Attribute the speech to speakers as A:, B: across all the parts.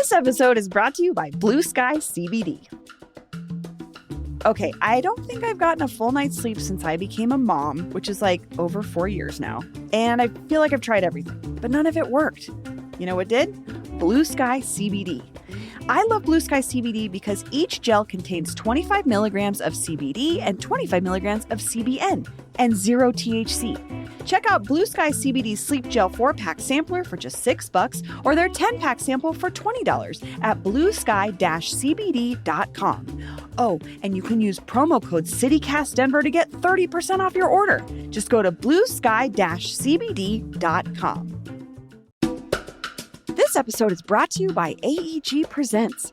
A: This episode is brought to you by Blue Sky CBD. Okay, I don't think I've gotten a full night's sleep since I became a mom, which is like over 4 years now. And I feel like I've tried everything, but none of it worked. You know what did? Blue Sky CBD. I love Blue Sky CBD because each gel contains 25 milligrams of CBD and 25 milligrams of CBN and 0 THC. Check out Blue Sky CBD Sleep Gel 4-pack sampler for just $6 or their 10-pack sample for $20 at bluesky-cbd.com. Oh, and you can use promo code CityCastDenver to get 30% off your order. Just go to bluesky-cbd.com. This episode is brought to you by AEG Presents.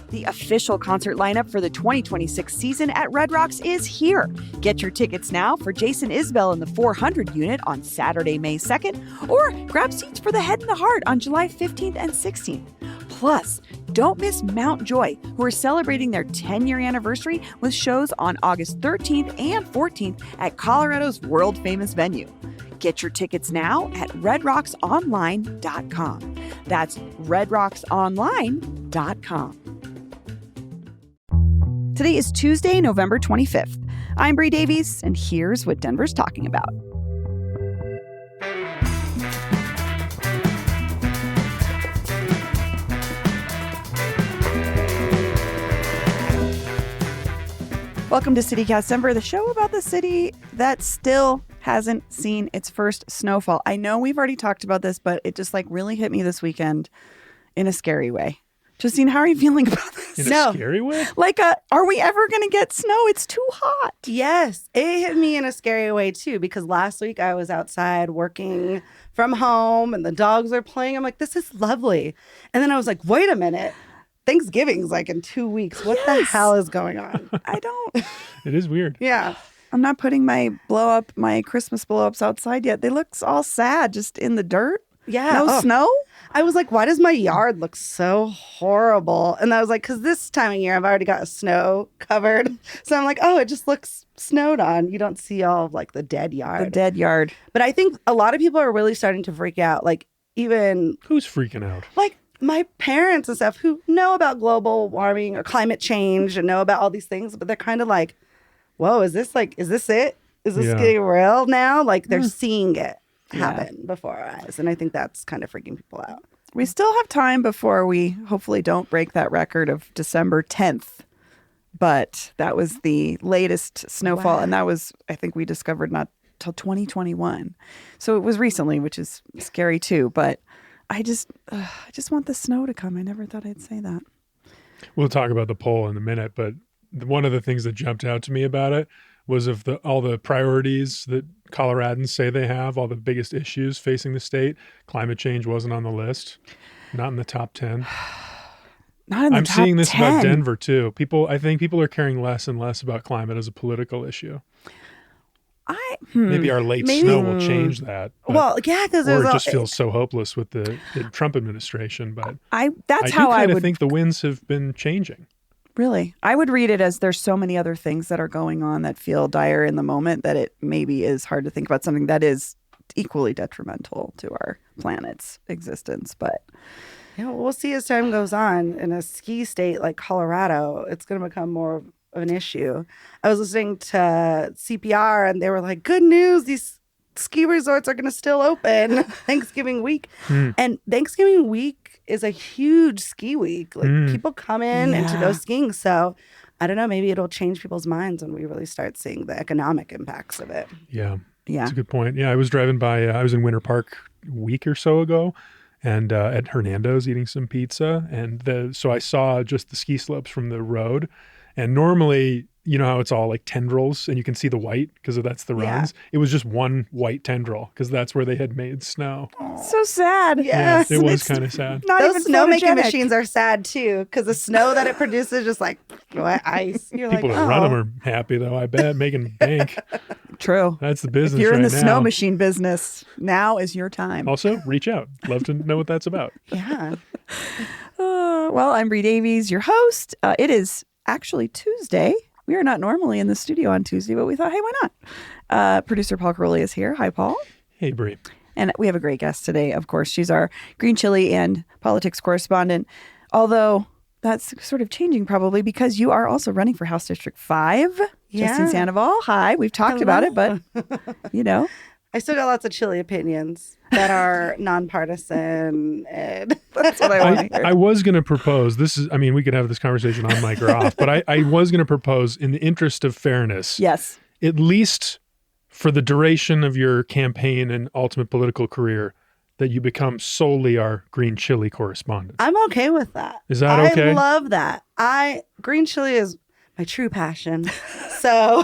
A: The official concert lineup for the 2026 season at Red Rocks is here. Get your tickets now for Jason Isbell in the 400 unit on Saturday, May 2nd, or grab seats for the Head and the Heart on July 15th and 16th. Plus, don't miss Mount Joy, who are celebrating their 10-year anniversary with shows on August 13th and 14th at Colorado's world-famous venue. Get your tickets now at redrocksonline.com. That's redrocksonline.com. Today is Tuesday, November 25th. I'm Bree Davies, and here's what Denver's talking about. Welcome to CityCast Denver, the show about the city that still hasn't seen its first snowfall. I know we've already talked about this, but it just really hit me this weekend in a scary way. Justine, how are you feeling about this?
B: In a scary way?
A: Are we ever going to get snow? It's too hot.
C: Yes, it hit me in a scary way too, because last week I was outside working from home and the dogs are playing. I'm like, this is lovely. And then I was like, wait a minute. Thanksgiving's in 2 weeks. What the hell is going on?
A: I don't.
B: It is weird.
C: Yeah.
A: I'm not putting my Christmas blow-ups outside yet. They look all sad, just in the dirt.
C: Yeah.
A: No snow?
C: I was like, why does my yard look so horrible? And I was like, because this time of year, I've already got snow covered. So I'm like, oh, it just looks snowed on. You don't see all of the dead yard.
A: The dead yard.
C: But I think a lot of people are really starting to freak out. Even...
B: Who's freaking out?
C: My parents and stuff who know about global warming or climate change and know about all these things, but they're kind of like, whoa, is this it? Is this getting real now? They're seeing it happen before our eyes. And I think that's kind of freaking people out.
A: We still have time before we hopefully don't break that record of December 10th. But that was the latest snowfall.
C: Wow.
A: And that was, I think we discovered not till 2021. So it was recently, which is scary too. But I just want the snow to come. I never thought I'd say that.
B: We'll talk about the poll in a minute, but one of the things that jumped out to me about it was of all the priorities that Coloradans say they have, all the biggest issues facing the state. Climate change wasn't on the list, not in the top 10.
A: Not in the
B: I'm
A: top
B: seeing this
A: 10.
B: about Denver too. I think people are caring less and less about climate as a political issue. Maybe our late snow will change that.
C: Well, yeah, because
B: it just feels so hopeless with the Trump administration. But
A: I
B: think the winds have been changing.
A: Really? I would read it as there's so many other things that are going on that feel dire in the moment that it maybe is hard to think about something that is equally detrimental to our planet's existence. But
C: we'll see as time goes on. In a ski state like Colorado, it's going to become more of an issue. I was listening to CPR and they were like, good news, these ski resorts are going to still open Thanksgiving week. And Thanksgiving week is a huge ski week. People come in and to go skiing. So I don't know, maybe it'll change people's minds when we really start seeing the economic impacts of it.
B: Yeah. That's a good point. Yeah, I was driving by, I was in Winter Park a week or so ago and at Hernando's eating some pizza. And so I saw just the ski slopes from the road. And normally, you know how it's all tendrils and you can see the white because that's the runs. It was just one white tendril because that's where they had made snow.
A: So sad.
C: Yes.
B: Yeah, it was kind of sad.
C: Those snowmaking machines are sad too because the snow that it produces just ice. You're
B: People that run them are happy though, I bet, making bank.
A: True.
B: That's the business.
A: If you're in the
B: now.
A: snow machine business, now is your time.
B: Also, reach out. Love to know what that's about.
C: Yeah.
A: Well, I'm Bree Davies, your host. It is actually Tuesday. We are not normally in the studio on Tuesday, but we thought, hey, why not? Producer Paul Caroli is here. Hi, Paul.
B: Hey, Bree.
A: And we have a great guest today, of course. She's our green chili and politics correspondent. Although that's sort of changing probably because you are also running for House District 5.
C: Yeah.
A: Justine Sandoval. Hi. We've talked about it, but, you know.
C: I still got lots of chili opinions that are nonpartisan. And
A: That's what I want to hear.
B: I was going to propose, we could have this conversation on mic or off, but I was going to propose, in the interest of fairness,
A: Yes.
B: at least for the duration of your campaign and ultimate political career, that you become solely our green chili correspondent.
C: I'm okay with that.
B: Is that okay?
C: I love that. Green chili is my true passion. So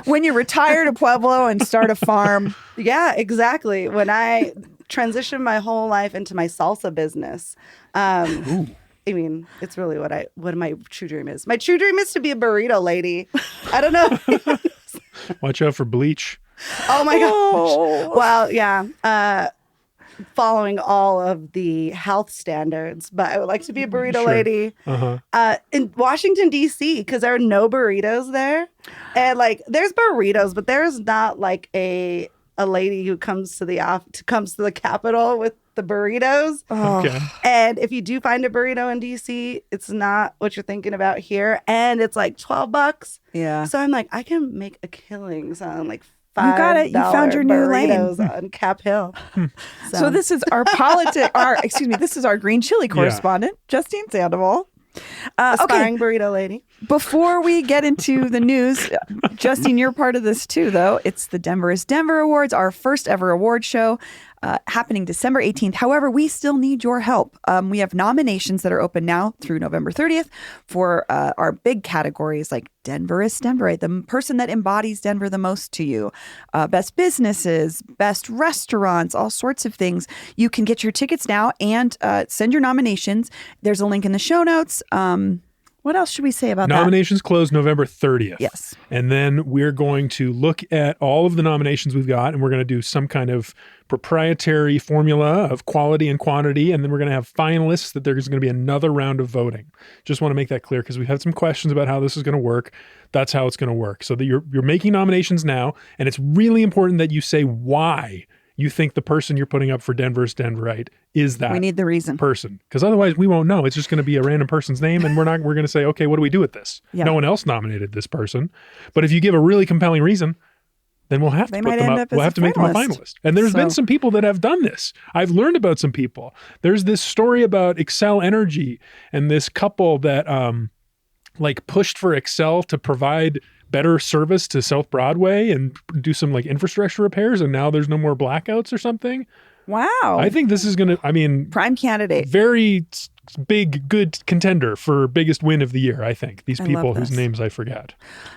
A: When you retire to Pueblo and start a farm.
C: yeah, exactly. When I transitioned my whole life into my salsa business, I mean, it's really what my true dream is. My true dream is to be a burrito lady. I don't know.
B: Watch out for bleach.
C: Oh my gosh.
A: Oh.
C: Well, yeah. Following all of the health standards, but I would like to be a burrito
B: Sure.
C: lady in Washington, D.C., because there are no burritos there. And like, there's burritos, but there's not like a lady who comes to the Capitol with the burritos.
B: Okay.
C: And if you do find a burrito in D.C., it's not what you're thinking about here. And it's like $12.
A: Yeah.
C: So I'm like, I can make a killing on like
A: You got it. You found your new lane.
C: burritos on Cap Hill.
A: So this is our this is our green chili correspondent, Justine Sandoval. Okay,
C: aspiring burrito lady.
A: before we get into the news, Justine, you're part of this too, though. It's the Denver is Denver Awards, our first ever award show, happening December 18th. However, we still need your help. We have nominations that are open now through November 30th for our big categories like Denver is Denver, right? The person that embodies Denver the most to you, best businesses, best restaurants, all sorts of things. You can get your tickets now and send your nominations. There's a link in the show notes. What else should we say about that?
B: Nominations close November 30th.
A: Yes.
B: And then we're going to look at all of the nominations we've got, and we're going to do some kind of proprietary formula of quality and quantity. And then we're going to have finalists that there's going to be another round of voting. Just want to make that clear because we've had some questions about how this is going to work. That's how it's going to work. So that you're making nominations now, and it's really important that you say why you think the person you're putting up for Denver's Denverite is that
A: We need the reason.
B: person, because otherwise we won't know. It's just going to be a random person's name, and we're going to say, okay, what do we do with this?
A: Yeah.
B: No one else nominated this person, but if you give a really compelling reason, then we'll have to
A: They
B: put
A: might
B: them
A: end
B: up.
A: up as
B: We'll
A: a
B: have to make them a
A: finalist.
B: finalist. And there's been
A: So-
B: some people that have done this. I've learned about some people. There's this story about Excel Energy and this couple that pushed for Excel to provide better service to South Broadway and do some infrastructure repairs, and now there's no more blackouts or something.
A: Wow.
B: I think this is going to,
A: Prime candidate.
B: very big, good contender for biggest win of the year, I think. These
A: I
B: people
A: love
B: whose
A: this.
B: names I forget.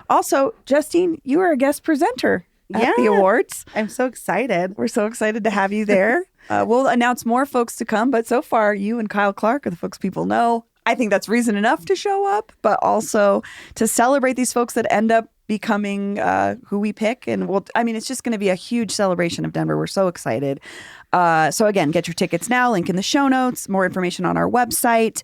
A: Also, Justine, you are a guest presenter at the
C: Yeah.
A: awards.
C: I'm so excited.
A: We're so excited to have you there. We'll announce more folks to come, but so far, you and Kyle Clark are the folks people know. I think that's reason enough to show up, but also to celebrate these folks that end up becoming who we pick. And it's just going to be a huge celebration of Denver. We're so excited. So again, get your tickets now. Link in the show notes. More information on our website.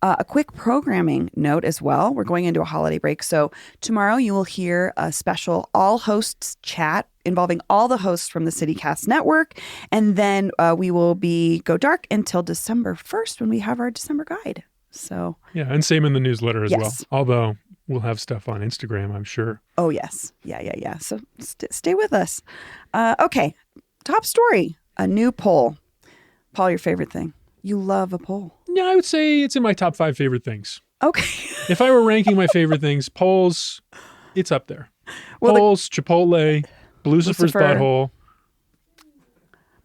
A: A quick programming note as well. We're going into a holiday break. So tomorrow you will hear a special all hosts chat involving all the hosts from the CityCast network. And then we will go dark until December 1st when we have our December guide. So,
B: Yeah, and same in the newsletter as well.
A: Yes.
B: Although we'll have stuff on Instagram, I'm sure.
A: oh yes. Yeah. So stay with us. Okay. Top story. A new poll. Paul, your favorite thing. You love a poll.
B: Yeah, I would say it's in my top 5 favorite things.
A: Okay.
B: If I were ranking my favorite things, polls, it's up there.
A: Well,
B: Polls, Chipotle, Lucifer's
A: Lucifer.
B: butthole.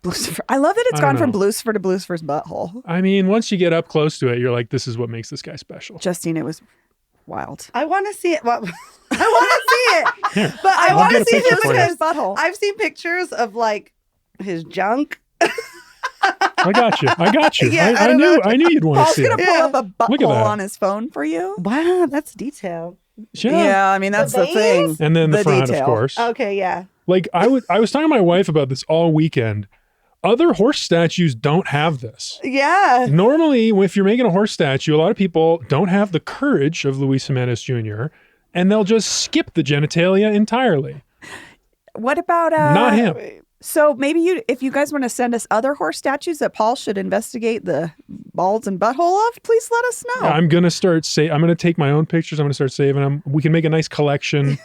A: Blucifer. I love that it's
B: I don't
A: gone from
B: know.
A: Lucifer to Lucifer's butthole.
B: I mean, once you get up close to it, you're like, this is what makes this guy special.
A: Justine, it was wild.
C: I want to see it. Well, I want to see it.
B: Here,
C: But I
B: I'll
C: want
B: get
C: to
B: a
C: see
B: picture for you.
C: his
A: butthole.
C: I've seen pictures of his junk.
B: I got you.
C: Yeah, I
B: I
C: don't
B: knew
C: know.
B: I knew you'd want to
A: Paul's
B: see
A: going to
B: it.
A: pull
C: Yeah.
A: up a
B: Look at
A: butthole
B: that.
A: on his phone for you.
C: Wow, that's detailed.
B: Yeah.
A: I mean, that's the
C: The
A: thing.
C: veins?
B: And then the front,
A: detail.
B: of course.
C: Okay, yeah.
B: I was talking to my wife about this all weekend. Other horse statues don't have this.
C: Yeah.
B: Normally, if you're making a horse statue, a lot of people don't have the courage of Luis Jimenez Jr., and they'll just skip the genitalia entirely.
A: What about
B: Not him.
A: So maybe if you guys want to send us other horse statues that Paul should investigate the balls and butthole of, please let us know.
B: I'm going to take my own pictures. I'm going to start saving them. We can make a nice collection.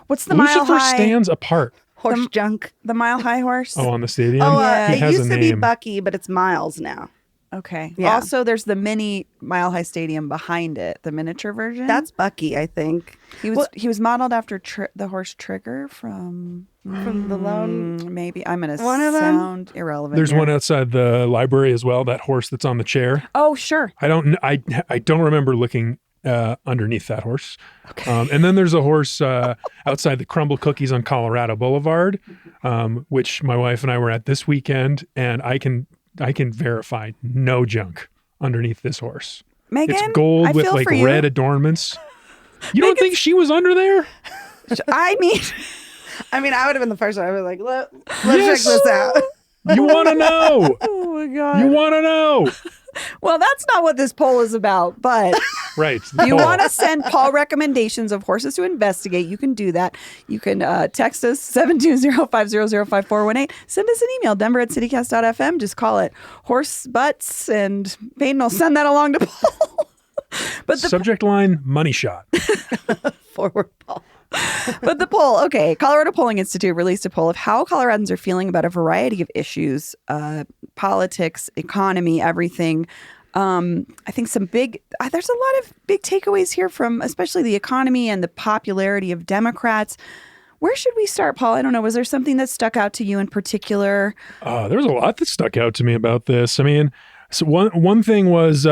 A: What's the Mile
B: Lucifer
A: High?
B: stands apart.
C: Horse junk.
A: The Mile High horse?
B: Oh, on the stadium?
C: Oh,
A: Yeah.
B: He
C: it
B: has
C: used
B: a
C: to be
B: name.
C: Bucky, but it's Miles now.
A: Okay.
C: Yeah.
A: Also, there's the mini Mile High Stadium behind it, the miniature version.
C: That's Bucky, I think.
A: He was modeled after the horse Trigger from
C: The Lone.
A: maybe I'm gonna
C: One of them?
A: sound irrelevant.
B: There's
A: here.
B: one outside the library as well, that horse that's on the chair.
A: Oh, sure.
B: I don't remember looking underneath that horse. Okay. And then there's a horse outside the Crumble Cookies on Colorado Boulevard, which my wife and I were at this weekend, and I can verify no junk underneath this horse.
A: Megan,
B: It's gold
A: I
B: with
A: feel
B: like
A: for you.
B: red adornments. You don't think she was under there?
A: I mean,
C: I would have been the first one. I was like, let's
B: Yes.
C: check this out.
B: You want to know?
A: oh my god.
B: You want to know?
A: Well, that's not what this poll is about, but
B: Right.
A: if you want to send Paul recommendations of horses to investigate, you can do that. You can text us 720-500-5418. Send us an email, denver@citycast.fm. Just call it horse butts, and Peyton will send that along to Paul. But the
B: Subject line, money shot.
C: Forward Paul.
A: But the poll, okay, Colorado Polling Institute released a poll of how Coloradans are feeling about a variety of issues, politics, economy, everything. I think there's a lot of big takeaways here from especially the economy and the popularity of Democrats. Where should we start, Paul? I don't know. Was there something that stuck out to you in particular?
B: There's a lot that stuck out to me about this. I mean, so one thing was,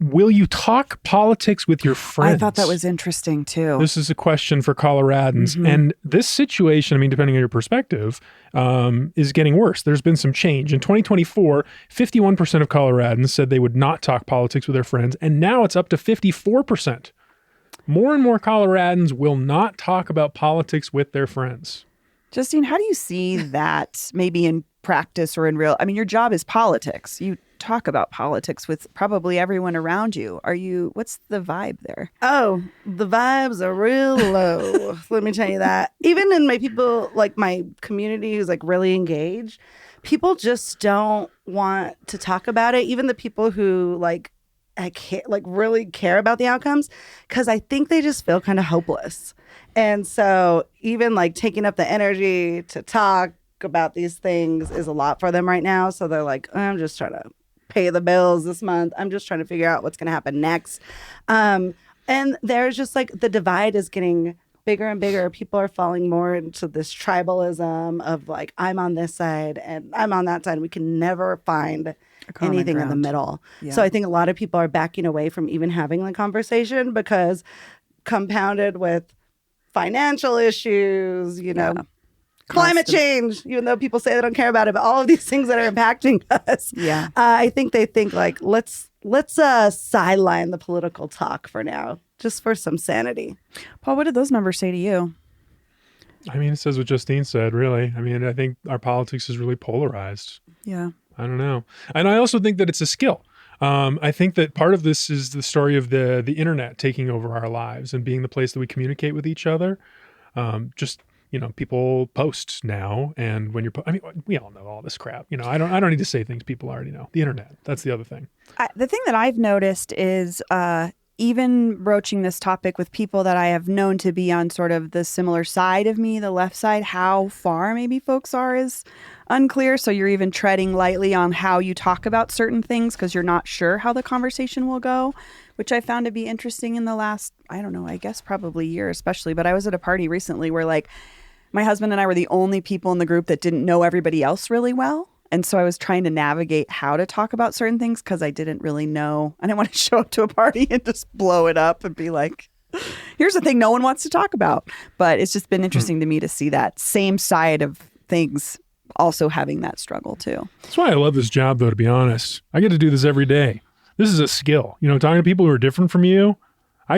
B: will you talk politics with your friends?
A: I thought that was interesting too.
B: This is a question for Coloradans. And this situation, I mean, depending on your perspective, is getting worse. There's been some change. In 2024, 51% of Coloradans said they would not talk politics with their friends. And now it's up to 54%. More and more Coloradans will not talk about politics with their friends.
A: Justine, how do you see that maybe in practice or in real? I mean, your job is politics. You talk about politics with probably everyone around you. What's the vibe there?
C: Oh, the vibes are real low. Let me tell you that. Even in my people, like my community who's like really engaged, people just don't want to talk about it. Even the people who really care about the outcomes, because I think they just feel kind of hopeless. And so even like taking up the energy to talk about these things is a lot for them right now. So they're like, I'm just trying to pay the bills this month. I'm just trying to figure out what's going to happen next. And there's just like the divide is getting bigger and bigger. People are falling more into this tribalism of like, I'm on this side and I'm on that side. We can never find anything in the
A: ground.
C: middle.
A: Yeah.
C: So I think a lot of people are backing away from even having the conversation because compounded with financial issuts, climate change, even though people say they don't care about it, but all of these things that are impacting us.
A: Yeah.
C: I think they think like, let's sideline the political talk for now, just for some sanity.
A: Paul, what did those numbers say to you?
B: I mean, it says what Justine said, really. I mean, I think our politics is really polarized.
A: Yeah.
B: I don't know. And I also think that it's a skill. I think that part of this is the story of the internet taking over our lives and being the place that we communicate with each other. People post now, and when we all know all this crap. I don't need to say things people already know. The internet, that's the other thing.
A: The thing that I've noticed is even broaching this topic with people that I have known to be on sort of the similar side of me, the left side, how far maybe folks are is unclear. So you're even treading lightly on how you talk about certain things because you're not sure how the conversation will go, which I found to be interesting in the last, I don't know, I guess probably year especially. But I was at a party recently where like my husband and I were the only people in the group that didn't know everybody else really well. And so I was trying to navigate how to talk about certain things because I didn't really know. I didn't want to show up to a party and just blow it up and be like, here's the thing no one wants to talk about. But it's just been interesting to me to see that same side of things also having that struggle too.
B: That's why I love this job, though, to be honest. I get to do this every day. This is a skill. Talking to people who are different from you.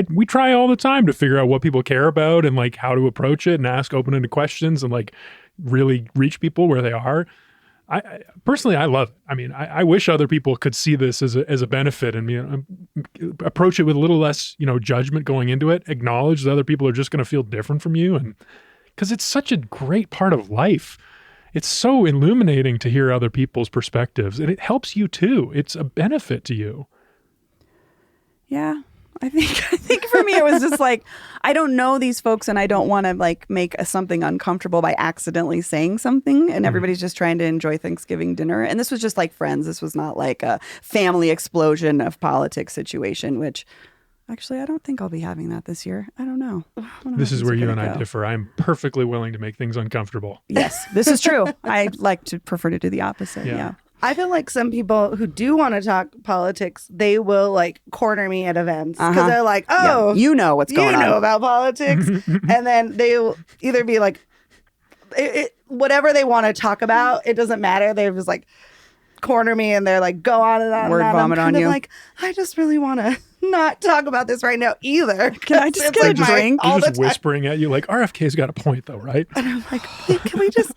B: We try all the time to figure out what people care about and like how to approach it and ask open-ended questions and like really reach people where they are. I personally, I love it. I mean, I wish other people could see this as a benefit and approach it with a little less, judgment going into it. Acknowledge that other people are just going to feel different from you, and because it's such a great part of life. it's so illuminating to hear other people's perspectives, and it helps you too. It's a benefit to you.
A: Yeah. I think for me, it was just like, I don't know these folks and I don't want to like make something uncomfortable by accidentally saying something. And everybody's just trying to enjoy Thanksgiving dinner. And this was just like friends. This was not like a family explosion of politics situation, which actually, I don't think I'll be having that this year. I don't know.
B: This is where you and I differ. I'm perfectly willing to make things uncomfortable.
A: Yes, this is true. I like to prefer to do the opposite. Yeah.
C: I feel like some people who do want to talk politics, they will like corner me at events because they're like, oh,
A: you know what's going on.
C: You know about politics. And then they will either be like, whatever they want to talk about, it doesn't matter. They're just like, corner me and they're like, go on and on.
A: Word
C: and on.
A: vomit on you.
C: Like, I just really want to not talk about this right now either.
A: Can I just get a drink?
B: They're just whispering at you like, RFK's got a point though, right?
C: And I'm like, wait, can we just...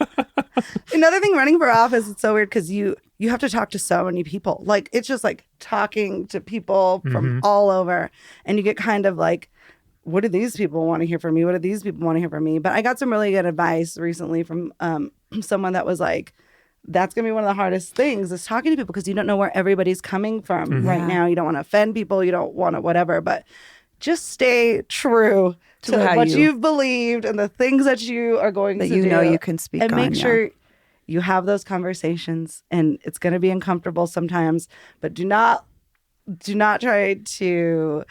C: Another thing, running for office, it's so weird because you have to talk to so many people. Like, it's just like talking to people from all over. And you get kind of like, what do these people want to hear from me? What do these people want to hear from me? But I got some really good advice recently from someone that was like, that's going to be one of the hardest things is talking to people because you don't know where everybody's coming from right now. You don't want to offend people. You don't want to whatever. But just stay true to what you've believed and the things that you are going to do.
A: That you know you can speak on.
C: And make sure you have those conversations. And it's going to be uncomfortable sometimes. But do not try to,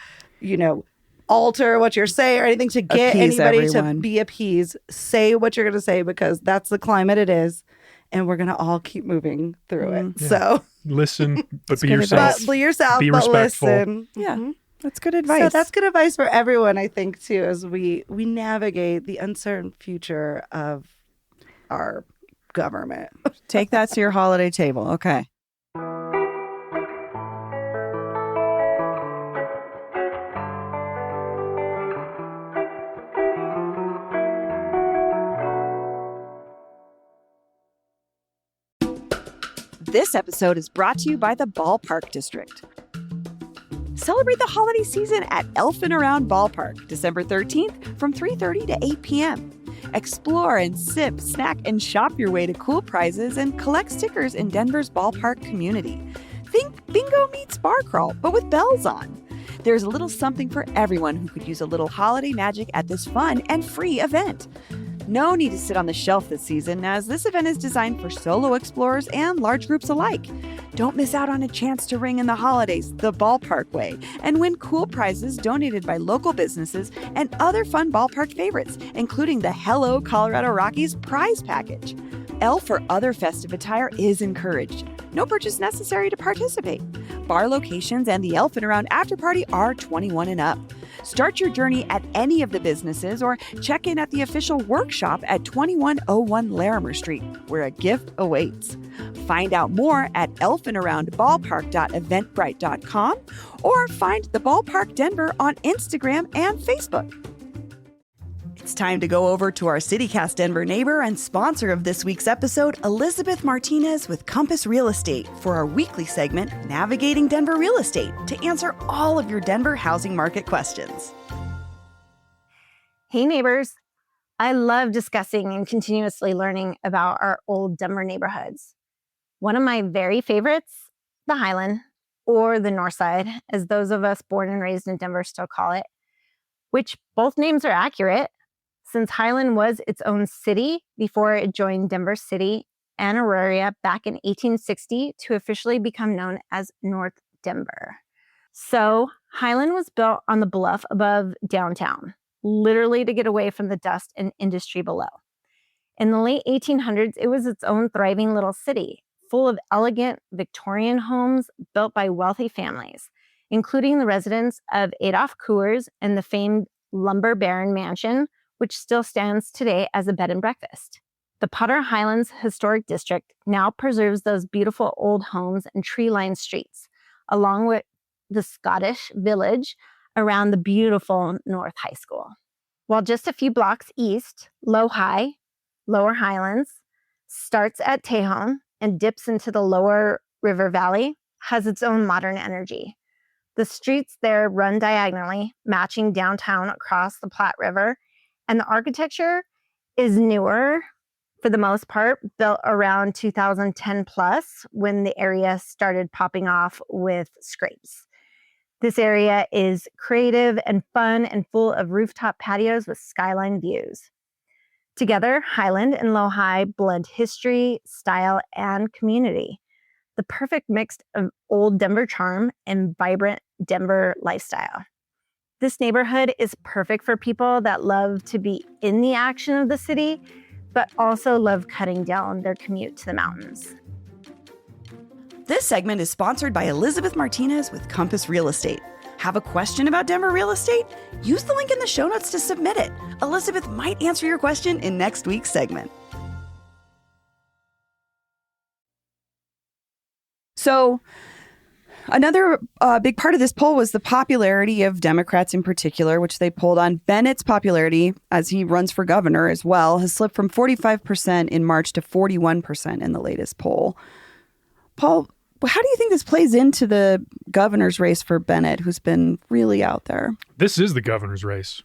C: alter what you're saying or anything to get anybody to be appeased. Say what you're going to say because that's the climate it is. And we're going to all keep moving through it. Yeah. So
B: listen, but be yourself.
C: Be yourself,
B: be
C: but
B: respectful.
C: Listen.
A: Yeah. That's good advice.
C: So that's good advice for everyone, I think, too, as we navigate the uncertain future of our government.
A: Take that to your holiday table. Okay. This episode is brought to you by the Ballpark District. Celebrate the holiday season at Elfin' Around Ballpark, December 13th from 3:30 to 8 p.m. Explore and sip, snack, and shop your way to cool prizes and collect stickers in Denver's ballpark community. Think bingo meets bar crawl, but with bells on. There's a little something for everyone who could use a little holiday magic at this fun and free event. No need to sit on the shelf this season, as this event is designed for solo explorers and large groups alike. Don't miss out on a chance to ring in the holidays the ballpark way and win cool prizes donated by local businesses and other fun ballpark favorites, including the Hello Colorado Rockies prize package. Elf or other festive attire is encouraged. No purchase necessary to participate. Bar locations and the Elfin' Around after party are 21 and up. Start your journey at any of the businesses or check in at the official workshop at 2101 Larimer Street, where a gift awaits. Find out more at elfinaroundballpark.eventbrite.com or find the Ballpark Denver on Instagram and Facebook. It's time to go over to our CityCast Denver neighbor and sponsor of this week's episode, Elizabeth Martinez with Compass Real Estate, for our weekly segment, Navigating Denver Real Estate, to answer all of your Denver housing market questions.
D: Hey neighbors, I love discussing and continuously learning about our old Denver neighborhoods. One of my very favorites, the Highland, or the North Side, as those of us born and raised in Denver still call it, which both names are accurate, since Highland was its own city before it joined Denver City and Auraria back in 1860 to officially become known as North Denver. So Highland was built on the bluff above downtown, literally to get away from the dust and industry below. In the late 1800s, it was its own thriving little city, full of elegant Victorian homes built by wealthy families, including the residence of Adolph Coors and the famed Lumber Baron Mansion, which still stands today as a bed and breakfast. The Potter Highlands Historic District now preserves those beautiful old homes and tree-lined streets, along with the Scottish village around the beautiful North High School. While just a few blocks east, Lower Highlands starts at Tejon and dips into the lower river valley, has its own modern energy. The streets there run diagonally, matching downtown across the Platte River, and the architecture is newer for the most part, built around 2010 plus when the area started popping off with scrapes. This area is creative and fun and full of rooftop patios with skyline views. Together, Highland and Lehigh blend history, style, and community. The perfect mix of old Denver charm and vibrant Denver lifestyle. This neighborhood is perfect for people that love to be in the action of the city, but also love cutting down their commute to the mountains.
A: This segment is sponsored by Elizabeth Martinez with Compass Real Estate. Have a question about Denver real estate? Use the link in the show notes to submit it. Elizabeth might answer your question in next week's segment. So another big part of this poll was the popularity of Democrats in particular, which they polled on. Bennett's popularity, as he runs for governor as well, has slipped from 45% in March to 41% in the latest poll. Paul, how do you think this plays into the governor's race for Bennet, who's been really out there?
B: This is the governor's race.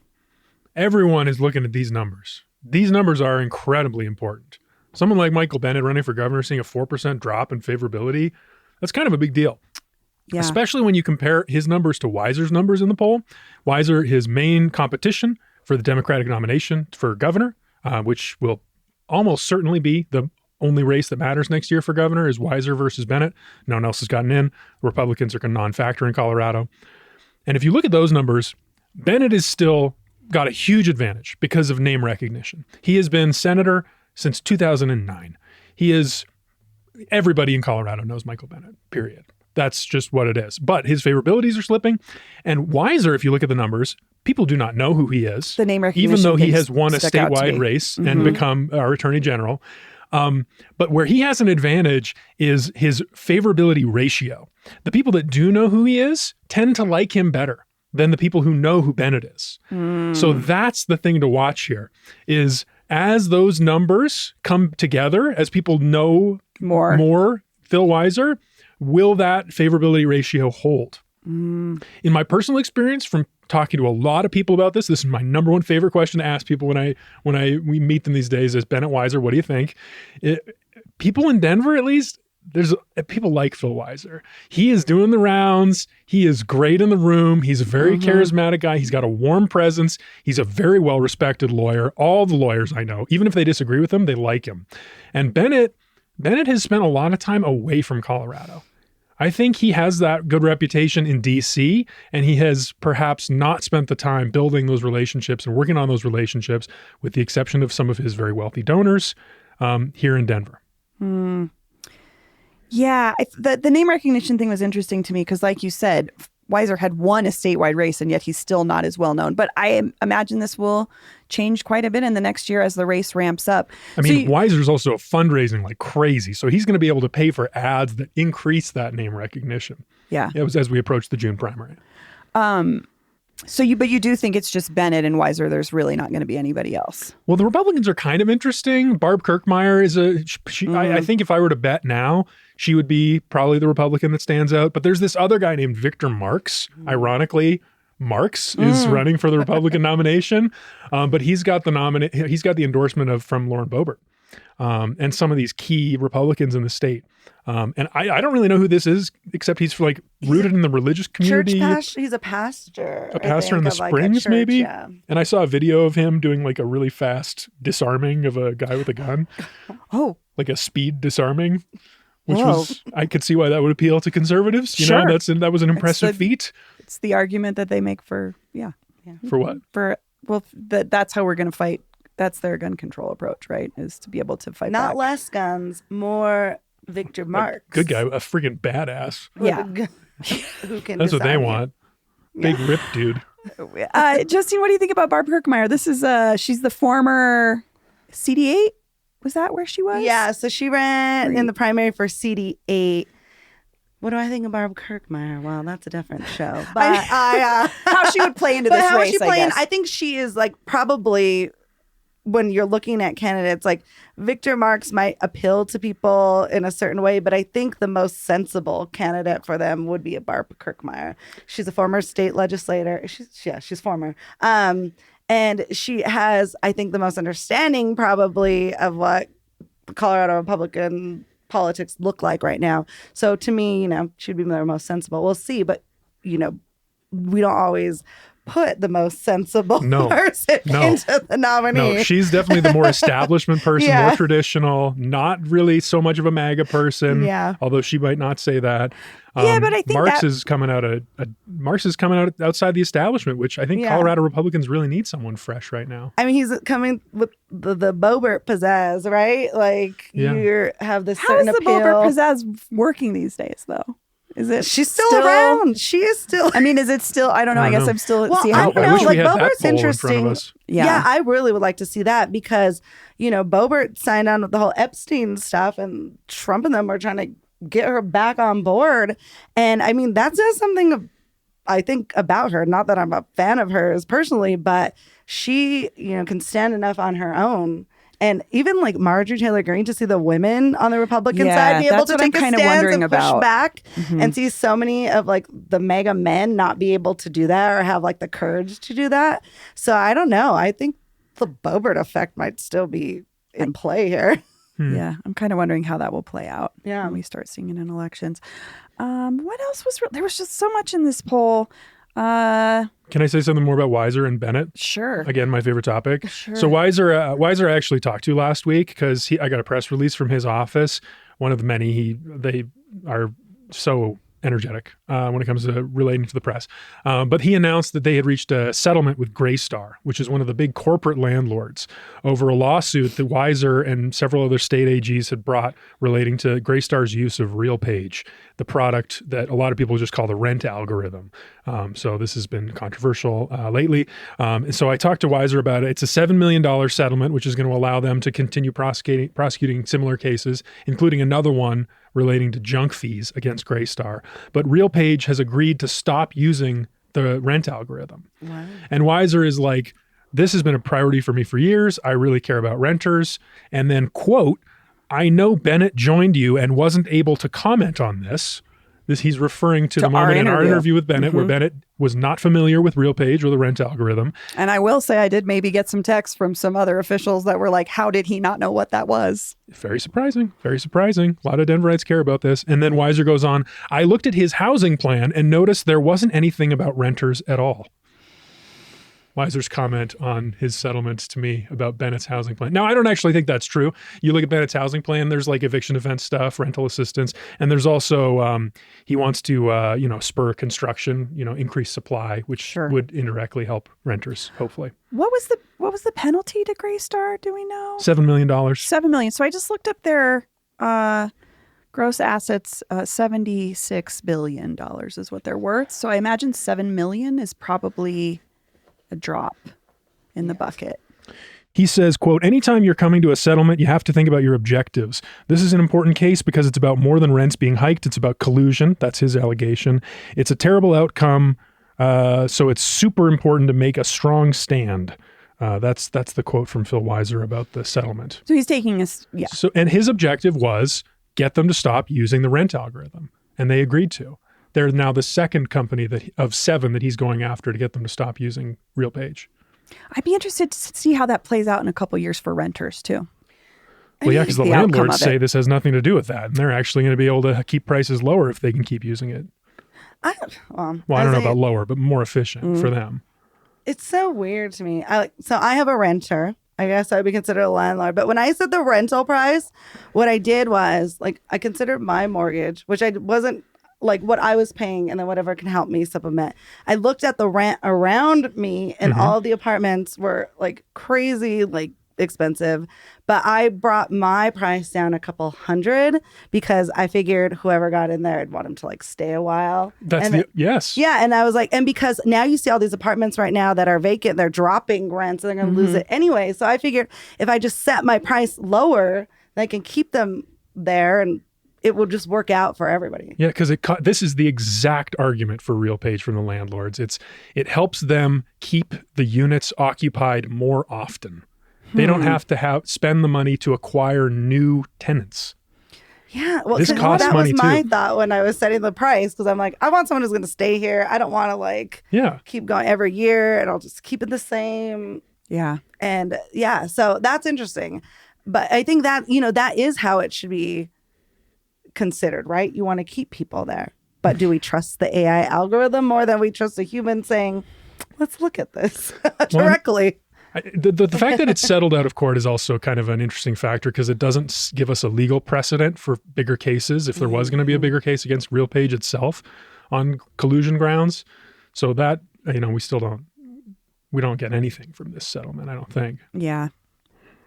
B: Everyone is looking at these numbers. These numbers are incredibly important. Someone like Michael Bennet running for governor, seeing a 4% drop in favorability, that's kind of a big deal.
A: Yeah.
B: Especially when you compare his numbers to Weiser's numbers in the poll. Weiser, his main competition for the Democratic nomination for governor, which will almost certainly be the only race that matters next year for governor, is Weiser versus Bennet. No one else has gotten in. Republicans are a non-factor in Colorado. And if you look at those numbers, Bennet is still got a huge advantage because of name recognition. He has been senator since 2009. Everybody in Colorado knows Michael Bennet, period. That's just what it is. But his favorabilities are slipping. And Weiser, if you look at the numbers, people do not know who he is.
A: The name recognition,
B: even though he has won a
A: stuck out to
B: statewide
A: me.
B: race and become our attorney general. But where he has an advantage is his favorability ratio. The people that do know who he is tend to like him better than the people who know who Bennet is. So that's the thing to watch here, is as those numbers come together, as people know more Phil Weiser, will that favorability ratio hold? In my personal experience, from talking to a lot of people about this is my number one favorite question to ask people when we meet them these days is, Bennet, Weiser, what do you think? People in Denver, at least, people like Phil Weiser. He is doing the rounds. He is great in the room. He's a very charismatic guy. He's got a warm presence. He's a very well-respected lawyer. All the lawyers I know, even if they disagree with him, they like him. And Bennet has spent a lot of time away from Colorado. I think he has that good reputation in D.C., and he has perhaps not spent the time building those relationships and working on those relationships, with the exception of some of his very wealthy donors here in Denver.
A: Yeah, the name recognition thing was interesting to me because, like you said, Weiser had won a statewide race, and yet he's still not as well known. But I imagine this will change quite a bit in the next year as the race ramps up.
B: I mean, Weiser's also fundraising like crazy, so he's going to be able to pay for ads that increase that name recognition.
A: Yeah,
B: it was as we approach the June primary.
A: But you do think it's just Bennet and Weiser? There's really not going to be anybody else?
B: Well, the Republicans are kind of interesting. Barb Kirkmeyer is I think if I were to bet now, she would be probably the Republican that stands out. But there's this other guy named Victor Marks. Ironically, Marks is running for the Republican nomination, but he's got the endorsement from Lauren Boebert and some of these key Republicans in the state. And I don't really know who this is, except he's rooted in the religious community.
C: He's a pastor.
B: A pastor in the Springs,
C: church,
B: maybe.
C: Yeah.
B: And I saw a video of him doing a really fast disarming of a guy with a gun.
A: Oh,
B: like a speed disarming, which I could see why that would appeal to conservatives.
A: Sure.
B: That was an impressive feat.
A: It's the argument that they make for
B: For what?
A: That's how we're going to fight. That's their gun control approach, right? Is to be able to fight
C: Not
A: back.
C: less guns, more Victor Marks.
B: Good guy, a friggin' badass.
A: Yeah.
C: Who can
B: That's what they
C: disarm you.
B: want. Big rip dude.
A: Justine, what do you think about Barb Kirkmeyer? This is she's the former CD8. Was that where she was?
C: Yeah, so she ran in the primary for CD8. What do I think of Barb Kirkmeyer? Well, that's a different show. But
A: how she would play into
C: but
A: this
C: how
A: race,
C: she playing?
A: I guess.
C: I think she is probably, when you're looking at candidates, Victor Marks might appeal to people in a certain way, but I think the most sensible candidate for them would be a Barb Kirkmeyer. She's a former state legislator. She's former. And she has, I think, the most understanding probably of what the Colorado Republican politics look like right now. So to me, she'd be the most sensible. We'll see, but we don't always put the most sensible person into the nominee.
B: No, she's definitely the more establishment person, more traditional, not really so much of a MAGA person.
C: Yeah.
B: Although she might not say that.
A: Yeah, but I think
B: Marx is coming out outside the establishment, which I think Colorado Republicans really need someone fresh right now.
C: I mean, he's coming with the Boebert pizzazz, right? Like you have this certain
A: How is the
C: appeal.
A: Boebert pizzazz working these days, though? Is it?
C: She's still around. She is still.
A: I mean, is it still? I don't know. I guess I'm still.
C: Well,
A: see
C: I
A: how
C: don't know.
B: I wish
C: Like
B: we had that
C: Boebert's
B: poll in
C: interesting.
B: front of us.
C: Yeah, I really would like to see that because Boebert signed on with the whole Epstein stuff, and Trump and them were trying to get her back on board. And I mean, that says something, I think, about her. Not that I'm a fan of hers personally, but she, can stand enough on her own. And even like Marjorie Taylor Greene, to see the women on the Republican side be able to take a stance and push back and see so many of like the mega men not be able to do that or have like the courage to do that. So I don't know. I think the Boebert effect might still be in play here.
A: Yeah, I'm kind of wondering how that will play out when we start seeing it in elections. What else was there was just so much in this poll.
B: Can I say something more about Weiser and Bennet?
A: Sure.
B: Again, my favorite topic.
A: Sure.
B: So Weiser I actually talked to last week because I got a press release from his office. One of the many. They are so energetic when it comes to relating to the press. But he announced that they had reached a settlement with Greystar, which is one of the big corporate landlords, over a lawsuit that Weiser and several other state AGs had brought relating to Greystar's use of RealPage, the product that a lot of people just call the rent algorithm. So this has been controversial lately. And so I talked to Weiser about it. It's a $7 million settlement, which is going to allow them to continue prosecuting similar cases, including another one relating to junk fees against Greystar. But RealPage has agreed to stop using the rent algorithm. Wow. And Weiser is like, this has been a priority for me for years. I really care about renters. And then, quote, I know Bennet joined you and wasn't able to comment on this. He's referring to the moment in our interview with Bennet where Bennet was not familiar with RealPage or the rent algorithm.
A: And I will say I did maybe get some texts from some other officials that were like, how did he not know what that was?
B: Very surprising. Very surprising. A lot of Denverites care about this. And then Weiser goes on, I looked at his housing plan and noticed there wasn't anything about renters at all. Weiser's comment on his settlements to me about Bennett's housing plan. Now, I don't actually think that's true. You look at Bennett's housing plan, there's like eviction defense stuff, rental assistance, and there's also, he wants to, spur construction, increase supply, which would indirectly help renters, hopefully.
A: What was the penalty to Greystar? Do we know?
B: $7 million.
A: $7 million. So I just looked up their gross assets. $76 billion is what they're worth. So I imagine $7 million is probably a drop in the bucket.
B: He says, quote, anytime you're coming to a settlement, you have to think about your objectives. This is an important case because it's about more than rents being hiked. It's about collusion. That's his allegation. It's a terrible outcome. So it's super important to make a strong stand. That's the quote from Phil Weiser about the settlement.
A: So he's taking us,
B: So, and his objective was get them to stop using the rent algorithm. And they agreed to. They're now the second company of 7 that he's going after to get them to stop using RealPage.
A: I'd be interested to see how that plays out in a couple of years for renters too.
B: Well, yeah, because the landlords say this has nothing to do with that. And they're actually going to be able to keep prices lower if they can keep using it. I don't know about lower, but more efficient for them.
C: It's so weird to me. So I have a renter. I guess I would be considered a landlord. But when I said the rental price, what I did was I considered my mortgage, which I wasn't like what I was paying and then whatever can help me supplement. I looked at the rent around me and all of the apartments were like crazy, like expensive. But I brought my price down a couple hundred because I figured whoever got in there, I'd want them to like stay a while.
B: Yes.
C: Yeah. And I was like, and because now you see all these apartments right now that are vacant, they're dropping rents and they're going to lose it anyway. So I figured if I just set my price lower, I can keep them there and it will just work out for everybody.
B: Yeah, because this is the exact argument for RealPage from the landlords. It helps them keep the units occupied more often. They don't have to spend the money to acquire new tenants.
C: Yeah, well,
B: this costs
C: that
B: money
C: was my
B: too.
C: thought when I was setting the price because I'm like, I want someone who's going to stay here. I don't want to keep going every year, and I'll just keep it the same.
A: Yeah,
C: and so that's interesting. But I think that, you know, that is how it should be considered, right? You want to keep people there. But do we trust the AI algorithm more than we trust a human saying, let's look at this directly?
B: The fact that it's settled out of court is also kind of an interesting factor because it doesn't give us a legal precedent for bigger cases if there was going to be a bigger case against RealPage itself on collusion grounds. So that, you know, we don't get anything from this settlement, I don't think.
A: Yeah.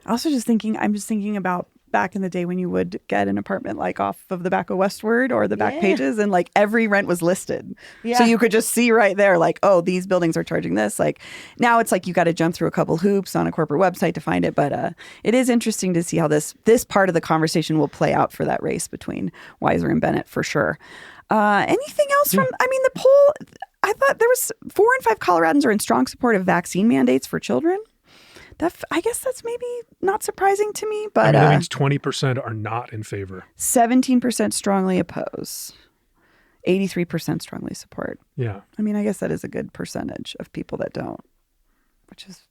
A: I'm just thinking about back in the day when you would get an apartment like off of the back of Westward or the back pages and like every rent was listed. Yeah. So you could just see right there like, oh, these buildings are charging this. Like now it's like you got to jump through a couple hoops on a corporate website to find it. But it is interesting to see how this part of the conversation will play out for that race between Weiser and Bennet for sure. Anything else from, I mean, the poll, I thought there was 4 in 5 Coloradans are in strong support of vaccine mandates for children. I guess that's maybe not surprising to me, but
B: I mean, that means 20% are not in favor.
A: 17% strongly oppose. 83% strongly support.
B: Yeah.
A: I mean, I guess that is a good percentage of people that don't, which is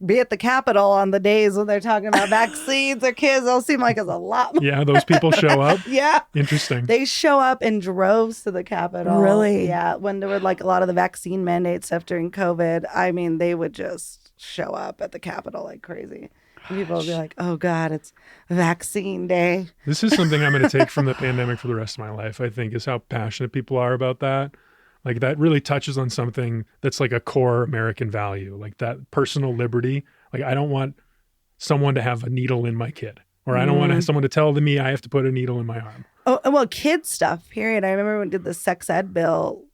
C: be at the Capitol on the days when they're talking about vaccines or kids. It'll seem like it's a lot more.
B: Yeah, those people show up.
C: Yeah.
B: Interesting.
C: They show up in droves to the Capitol.
A: Really?
C: Yeah. When there were like a lot of the vaccine mandate stuff during COVID, I mean, they would just show up at the Capitol like crazy. And people would be like, oh God, it's vaccine day.
B: This is something I'm going to take from the pandemic for the rest of my life, I think, is how passionate people are about that. Like that really touches on something that's like a core American value, like that personal liberty. Like I don't want someone to have a needle in my kid, or I don't want someone to tell me I have to put a needle in my arm.
C: Oh, well, kid stuff, period. I remember when we did the sex ed bill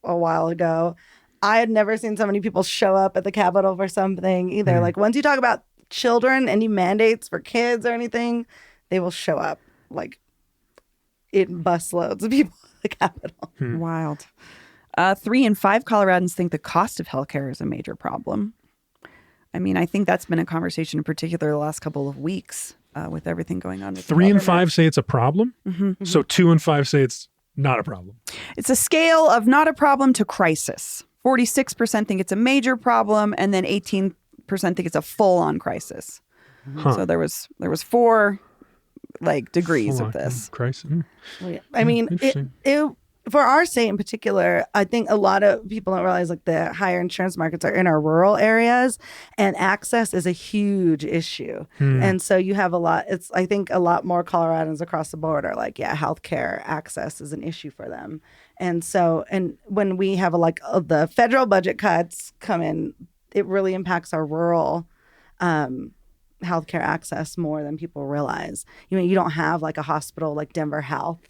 C: a while ago. I had never seen so many people show up at the Capitol for something either. Like once you talk about children, any mandates for kids or anything, they will show up like in busloads of people at the Capitol.
A: wild. 3 in 5 Coloradans think the cost of healthcare is a major problem. I mean, I think that's been a conversation in particular the last couple of weeks with everything going on.
B: 3 in 5 say it's a problem. So 2 in 5 say it's not a problem.
A: It's a scale of not a problem to crisis. 46% think it's a major problem, and then 18% think it's a full-on crisis. So there was 4 like degrees of this
B: crisis.
C: Well, yeah. I mean, it for our state in particular, I think a lot of people don't realize like the higher insurance markets are in our rural areas, and access is a huge issue. And so you have I think a lot more Coloradans across the board are like, yeah, healthcare access is an issue for them. And so, and when we have the federal budget cuts come in, it really impacts our rural healthcare access more than people realize. You know, you don't have like a hospital like Denver Health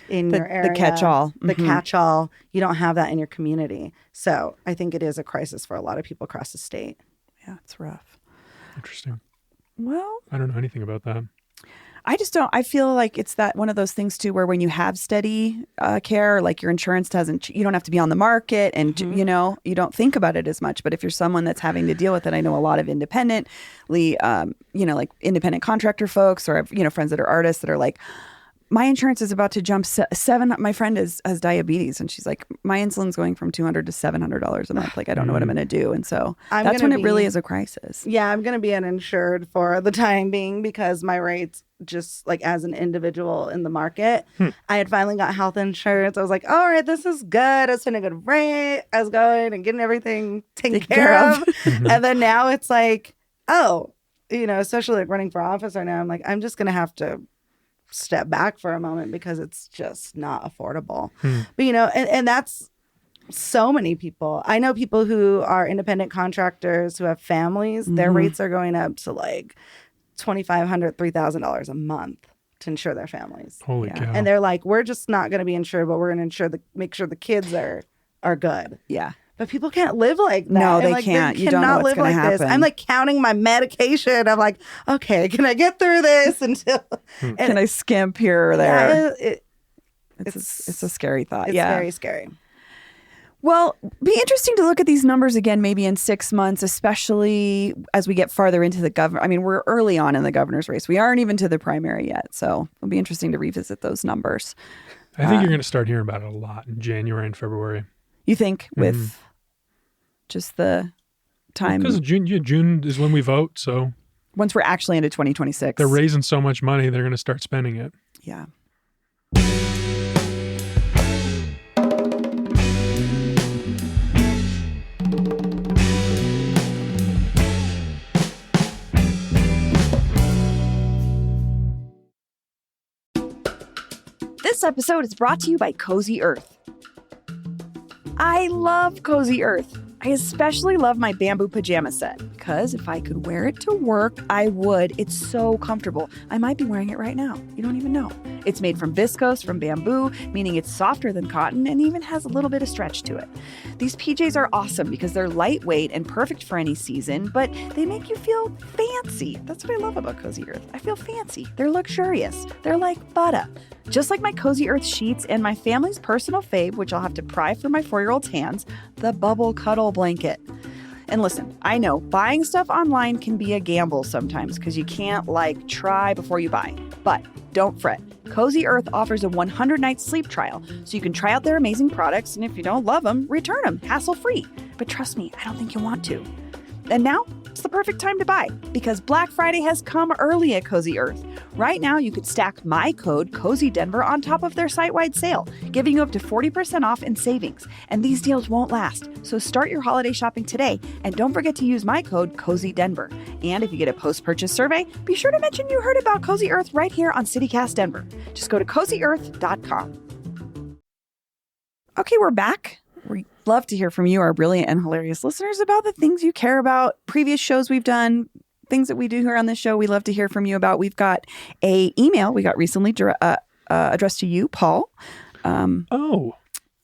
C: in your area.
A: The catch-all.
C: The catch-all. You don't have that in your community. So I think it is a crisis for a lot of people across the state.
A: Yeah, it's rough.
B: Interesting.
A: Well,
B: I don't know anything about that.
A: I just don't. I feel like it's that one of those things too, where when you have steady care, like your insurance you don't have to be on the market, and you know, you don't think about it as much. But if you're someone that's having to deal with it, I know a lot of independently, like independent contractor folks, or friends that are artists that are like, my insurance is about to jump 7. My friend has diabetes, and she's like, my insulin's going from $200 to $700 a month. Like, I don't know what I'm going to do. And so that's when it really is a crisis.
C: Yeah, I'm going to be uninsured for the time being because my rates, just like as an individual in the market, I had finally got health insurance. I was like, all right, this is good. I was spending a good rate. I was going and getting everything taken care of. And then now it's like, especially like running for office right now, I'm like, I'm just going to have to step back for a moment because it's just not affordable. But and that's so many people. I know people who are independent contractors who have families. Their rates are going up to like $2,500, $3,000 a month to insure their families.
B: Holy cow.
C: And they're like, we're just not going to be insured, but we're going to make sure the kids are good.
A: Yeah.
C: But people can't live like that.
A: No, they can't. You don't know what's going to happen.
C: I'm like counting my medication. I'm like, okay, can I get through this until?
A: Can I skimp here or there?
C: Yeah,
A: it's a scary thought.
C: It's very scary.
A: Well, be interesting to look at these numbers again, maybe in 6 months, especially as we get farther into the governor. I mean, we're early on in the governor's race. We aren't even to the primary yet. So it'll be interesting to revisit those numbers.
B: I think you're going to start hearing about it a lot in January and February.
A: You think with just the time?
B: Because June is when we vote. So
A: Once we're actually into 2026.
B: They're raising so much money, they're going to start spending it.
A: Yeah. This episode is brought to you by Cozy Earth. I love Cozy Earth. I especially love my bamboo pajama set because if I could wear it to work, I would. It's so comfortable. I might be wearing it right now. You don't even know. It's made from viscose, from bamboo, meaning it's softer than cotton and even has a little bit of stretch to it. These PJs are awesome because they're lightweight and perfect for any season, but they make you feel fancy. That's what I love about Cozy Earth. I feel fancy. They're luxurious. They're like butter. Just like my Cozy Earth sheets and my family's personal fave, which I'll have to pry from my 4-year-old's hands, the Bubble Cuddle Blanket. And listen, I know buying stuff online can be a gamble sometimes because you can't try before you buy. But don't fret. Cozy Earth offers a 100-night sleep trial, so you can try out their amazing products, and if you don't love them, return them, hassle-free. But trust me, I don't think you'll want to. And now, it's the perfect time to buy because Black Friday has come early at Cozy Earth. Right now, you could stack my code COZYDenver on top of their site-wide sale, giving you up to 40% off in savings. And these deals won't last, so start your holiday shopping today. And don't forget to use my code COZYDenver. And if you get a post-purchase survey, be sure to mention you heard about Cozy Earth right here on CityCast Denver. Just go to CozyEarth.com. Okay, we're back. We love to hear from you, our brilliant and hilarious listeners, about the things you care about, previous shows we've done, things that we do here on this show. We love to hear from you about. We've got a email we got recently addressed to you, Paul.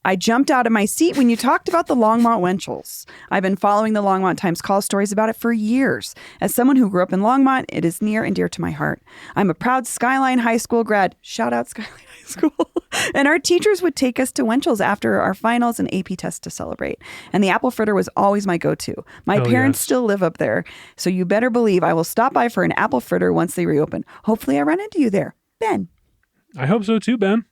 A: I jumped out of my seat when you talked about the Longmont Wenchels. I've been following the Longmont Times-Call stories about it for years. As someone who grew up in Longmont, it is near and dear to my heart. I'm a proud Skyline High School grad. Shout out Skyline High School. And our teachers would take us to Wenchels after our finals and AP tests to celebrate. And the apple fritter was always my go-to. My parents still live up there, so you better believe I will stop by for an apple fritter once they reopen. Hopefully I run into you there. Ben.
B: I hope so too, Ben.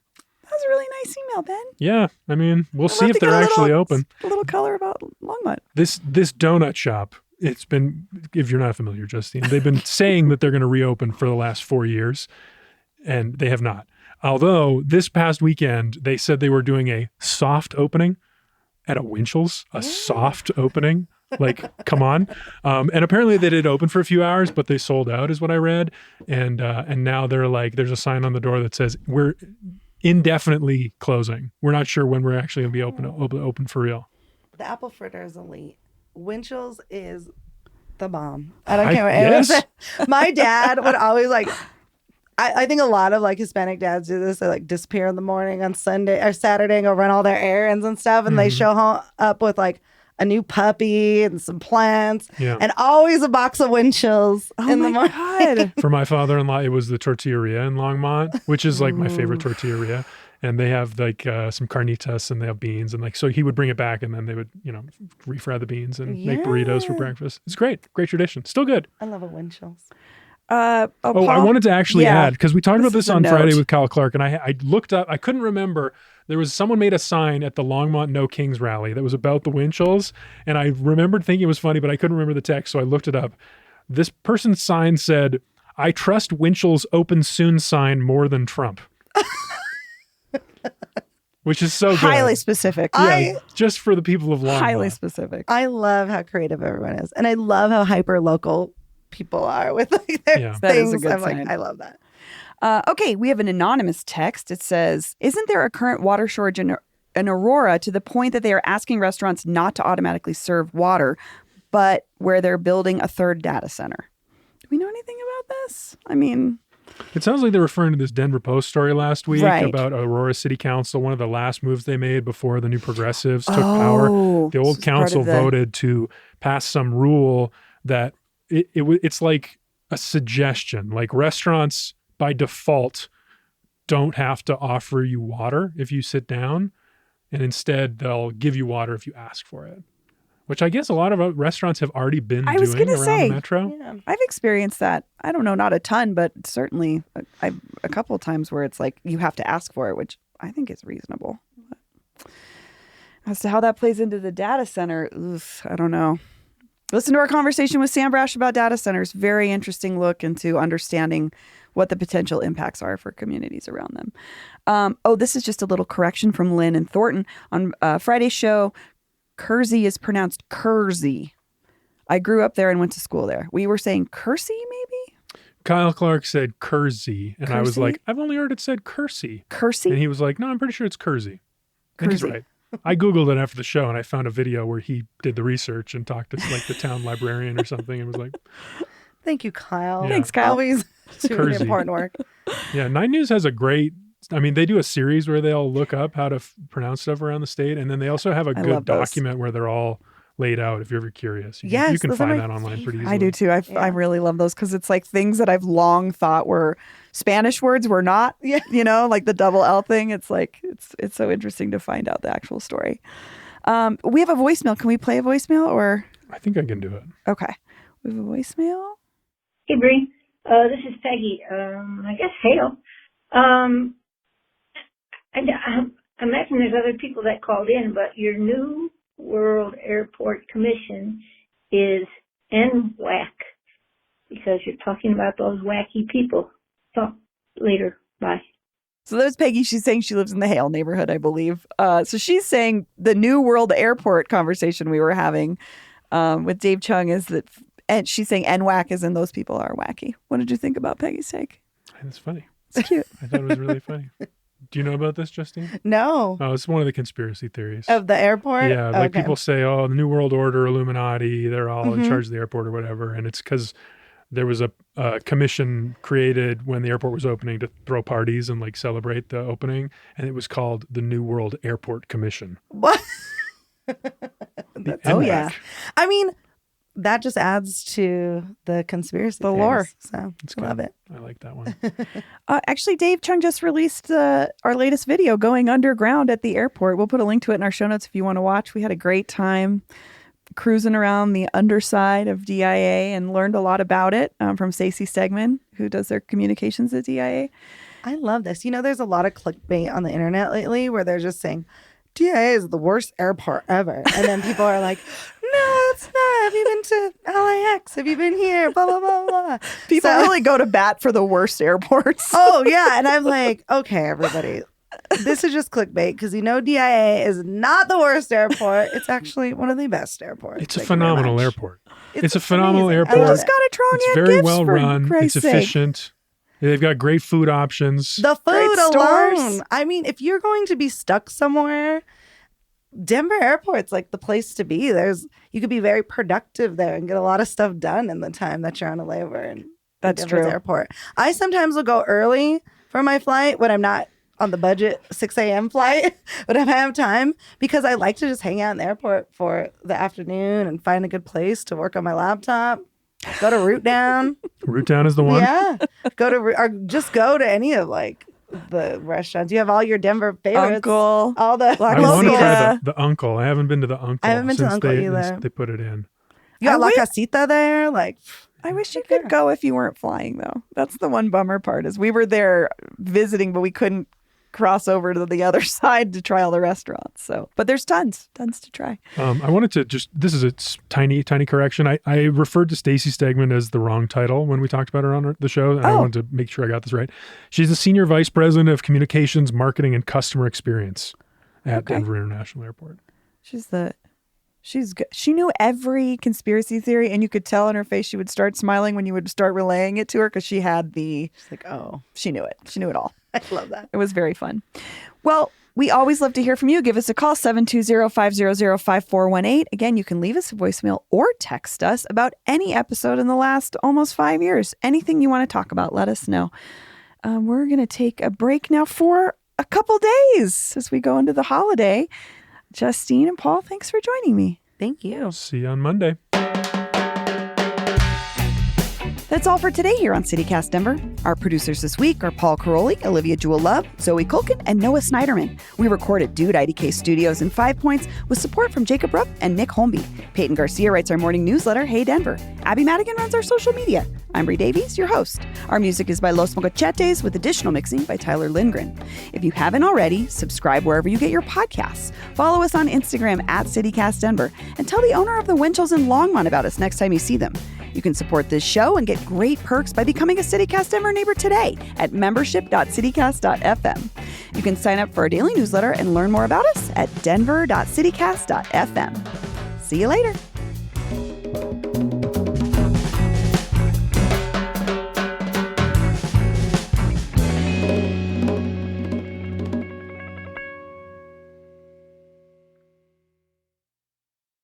A: That was a really nice email, Ben.
B: Yeah, I mean, we'll see if they're actually open.
A: A little color about Longmont.
B: This donut shop, it's been, if you're not familiar, Justine, they've been saying that they're going to reopen for the last 4 years, and they have not. Although this past weekend, they said they were doing a soft opening at a Winchell's, a soft opening. Like, come on. And apparently they did open for a few hours, but they sold out is what I read. And now they're like, there's a sign on the door that says, we're indefinitely closing. We're not sure when we're actually going to be open for real.
C: The apple fritter is elite. Winchell's is the bomb. I don't care what anyone says. My dad would always I think a lot of Hispanic dads do this. They disappear in the morning on Sunday or Saturday and go run all their errands and stuff. And they show up with a new puppy and some plants and always a box of Winchell's in the morning. God.
B: For my father-in-law, it was the tortilleria in Longmont, which is my favorite tortilleria. And they have some carnitas and they have beans. And so he would bring it back and then they would, refry the beans and make burritos for breakfast. It's great. Great tradition. Still good.
C: I love a Winchell's.
B: Paul, I wanted to actually add, because we talked about this on Friday with Kyle Clark, and I looked up, I couldn't remember, someone made a sign at the Longmont No Kings rally that was about the Winchells, and I remembered thinking it was funny, but I couldn't remember the text, so I looked it up. This person's sign said, "I trust Winchells open soon sign more than Trump." Which is so good.
A: Highly specific.
B: Yeah, just for the people of Longmont.
A: Highly specific.
C: I love how creative everyone is, and I love how hyper local people are with their things.
A: That is a good sign.
C: I love that.
A: Okay, we have an anonymous text. It says, isn't there a current water shortage in Aurora to the point that they are asking restaurants not to automatically serve water, but where they're building a third data center? Do we know anything about this? I mean...
B: It sounds like they're referring to this Denver Post story last week about Aurora City Council, one of the last moves they made before the new progressives took power. The old council voted to pass some rule that it's like a suggestion, like restaurants by default don't have to offer you water if you sit down, and instead they'll give you water if you ask for it, which I guess a lot of restaurants have already been doing around the metro.
A: Yeah. I've experienced that. I don't know, not a ton, but certainly a couple of times where it's like you have to ask for it, which I think is reasonable. But as to how that plays into the data center, I don't know. Listen to our conversation with Sam Brash about data centers. Very interesting look into understanding what the potential impacts are for communities around them. This is just a little correction from Lynn and Thornton. On Friday's show, Kersey is pronounced Kersey. I grew up there and went to school there. We were saying Kersey, maybe?
B: Kyle Clark said Kersey, and I was
A: Kersey?
B: like, I've only heard it said Kersey.
A: Kersey?
B: And he was like, no, I'm pretty sure it's Kersey. And he's right. I Googled it after the show, and I found a video where he did the research and talked to like the town librarian or something and was like,
C: Thank you, Kyle.
B: Yeah.
A: Thanks, Kyle.
C: Always doing
B: Kersey.
C: important work.
B: yeah, 9 News has a great, I mean, they do a series where they all look up how to pronounce stuff around the state. And then they also have a
A: I
B: good
A: love those.
B: document where they're all laid out if you're ever curious.
C: Yes,
B: you can
C: those are
B: find
C: my
B: that online pretty easily.
A: I do too. I really love those because it's like things that I've long thought were Spanish words were not, you know, like the double L thing. It's like, it's so interesting to find out the actual story. We have a voicemail. Can we play a voicemail or?
B: I think I can do it.
A: Okay. We have a voicemail.
E: Hey, Bree. This is Peggy. I guess hail. I imagine there's other people that called in, but your New World Airport Commission is NWAC because you're talking about those wacky people. Talk later. Bye.
A: So there's Peggy. She's saying she lives in the Hale neighborhood, I believe. So she's saying the New World Airport conversation we were having with Dave Chung is that, and she's saying NWAC is in those people are wacky. What did you think about Peggy's take?
B: It's funny.
A: It's cute.
B: I thought it was really funny. Do you know about this, Justine?
C: No.
B: Oh, it's one of the conspiracy theories.
C: Of the airport?
B: Yeah, like
C: Okay.
B: people say, oh, the New World Order, Illuminati, they're all in
C: Mhm.
B: charge of the airport or whatever. And it's because there was a commission created when the airport was opening to throw parties and like celebrate the opening. And it was called the New World Airport Commission.
C: What?
B: The
C: Oh,
B: NWAC.
C: yeah. I mean, that just adds to the conspiracy
A: The lore.
C: theories, So
B: It's
C: love
B: good.
C: it.
B: I like that one.
A: Actually, Dave Chung just released our latest video going underground at the airport. We'll put a link to it in our show notes if you want to watch. We had a great time cruising around the underside of DIA and learned a lot about it from Stacey Stegman, who does their communications at DIA.
C: I love this. You know, there's a lot of clickbait on the internet lately where they're just saying, DIA is the worst airport ever. And then people are like, no, it's not. Have you been to LAX? Have you been here? Blah, blah, blah, blah.
A: People
C: So-
A: really go to bat for the worst airports.
C: Oh, yeah. And I'm like, okay, everybody. This is just clickbait because you know DIA is not the worst airport. It's actually one of the best airports.
B: It's a
C: Thank you very
B: phenomenal
C: much.
B: airport. It's a phenomenal
C: amazing.
B: airport.
A: They
C: I love
A: just
C: it.
A: got a Trong
B: It's
A: Yan
B: very
A: gifts,
B: well
A: for
B: run. It's
A: Christ's sake.
B: efficient. They've got great food options.
C: The
A: Great
C: food
A: stores.
C: alone. I mean, if you're going to be stuck somewhere, Denver Airport's like the place to be. You could be very productive there and get a lot of stuff done in the time that you're on a layover in
A: That's
C: Denver's
A: true.
C: airport. I sometimes will go early for my flight when I'm not on the budget 6 a.m. flight, but if I have time, because I like to just hang out in the airport for the afternoon and find a good place to work on my laptop. Go to Root Down.
B: Root Down is the one.
C: Yeah. Or just go to any of like the restaurants. You have all your Denver favorites.
A: Uncle.
C: All the
A: Black
B: I want to
A: Casita.
B: try the Uncle. I haven't been to the Uncle.
C: I haven't been to
B: since
C: Uncle
B: they,
C: either.
B: They put it in.
C: You got
A: I
C: La
A: wish-
C: Casita there. Like,
A: I wish you
C: Yeah.
A: could go if you weren't flying, though. That's the one bummer part is we were there visiting, but we couldn't cross over to the other side to try all the restaurants. So, but there's tons to try.
B: I wanted to this is a tiny correction. I referred to Stacey Stegman as the wrong title when we talked about her on the show, and I
A: Oh.
B: wanted to make sure I got this right. She's the Senior Vice President of Communications, Marketing, and Customer Experience at
A: Okay.
B: Denver International Airport.
A: She's good. She knew every conspiracy theory, and you could tell in her face she would start smiling when you would start relaying it to her because she had
C: she's like, oh,
A: she knew it. She knew it all.
C: I love that.
A: It was very fun. Well, we always love to hear from you. Give us a call, 720-500-5418. Again, you can leave us a voicemail or text us about any episode in the last almost 5 years. Anything you want to talk about, let us know. We're going to take a break now for a couple days as we go into the holiday. Justine and Paul, thanks for joining me.
C: Thank you.
B: See you on Monday.
A: That's all for today here on CityCast Denver. Our producers this week are Paul Caroli, Olivia Jewel Love, Zoe Culkin, and Noah Snyderman. We record at Dude IDK Studios in 5 Points with support from Jacob Rupp and Nick Holmby. Peyton Garcia writes our morning newsletter, Hey Denver. Abby Madigan runs our social media. I'm Bree Davies, your host. Our music is by Los Mogochetes with additional mixing by Tyler Lindgren. If you haven't already, subscribe wherever you get your podcasts. Follow us on Instagram at CityCast Denver and tell the owner of the Winchells in Longmont about us next time you see them. You can support this show and get great perks by becoming a CityCast Denver neighbor today at membership.citycast.fm. You can sign up for our daily newsletter and learn more about us at denver.citycast.fm. See you later.